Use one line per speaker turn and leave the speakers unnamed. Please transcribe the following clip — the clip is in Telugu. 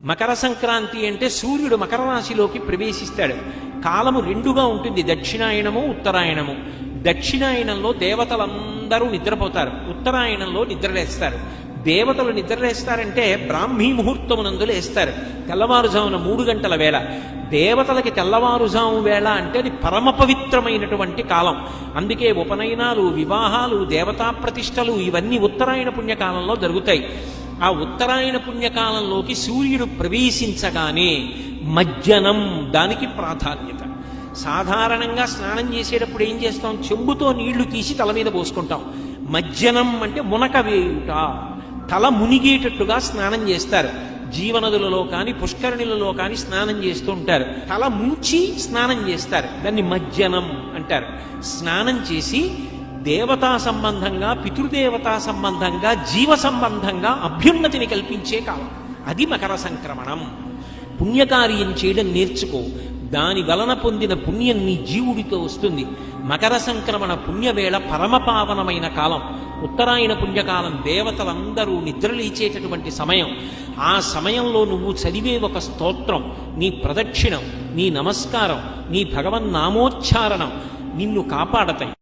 మకర సంక్రాంతి అంటే సూర్యుడు మకర రాశిలోకి ప్రవేశిస్తాడు. కాలము రెండుగా ఉంటుంది, దక్షిణాయనము ఉత్తరాయణము. దక్షిణాయనంలో దేవతలందరూ నిద్రపోతారు, ఉత్తరాయణంలో నిద్రలేస్తారు. దేవతలు నిద్రలేస్తారంటే బ్రాహ్మీ ముహూర్తమునందు లేస్తారు, తెల్లవారుజామున 3 గంటల వేళ. దేవతలకి తెల్లవారుజాము వేళ అంటే అది పరమ పవిత్రమైనటువంటి కాలం. అందుకే ఉపనయనాలు, వివాహాలు, దేవతా ప్రతిష్టలు ఇవన్నీ ఉత్తరాయణ పుణ్యకాలంలో జరుగుతాయి. ఆ ఉత్తరాయణ పుణ్యకాలంలోకి సూర్యుడు ప్రవేశించగానే మజ్జనం దానికి ప్రాధాన్యత. సాధారణంగా స్నానం చేసేటప్పుడు ఏం చేస్తాం? చెంబుతో నీళ్లు తీసి తల మీద పోసుకుంటాం. మజ్జనం అంటే మునక వేయుట, తల మునిగేటట్టుగా స్నానం చేస్తారు. జీవనదులలో కానీ పుష్కరిణులలో కానీ స్నానం చేస్తూ ఉంటారు. తల ముంచి స్నానం చేస్తారు, దాన్ని మజ్జనం అంటారు. స్నానం చేసి దేవతా సంబంధంగా, పితృదేవతా సంబంధంగా, జీవ సంబంధంగా అభ్యున్నతిని కల్పించే కాలం అది మకర సంక్రమణం. పుణ్యకార్యం చేయడం నేర్చుకో, దాని వలన పొందిన పుణ్యం నీ జీవుడితో వస్తుంది. మకర సంక్రమణ పుణ్యవేళ పరమపావనమైన కాలం. ఉత్తరాయణ పుణ్యకాలం దేవతలందరూ నిద్రలేచేటటువంటి సమయం. ఆ సమయంలో నువ్వు చదివే ఒక స్తోత్రం, నీ ప్రదక్షిణం, నీ నమస్కారం, నీ భగవన్నామోచ్చారణం నిన్ను కాపాడతాయి.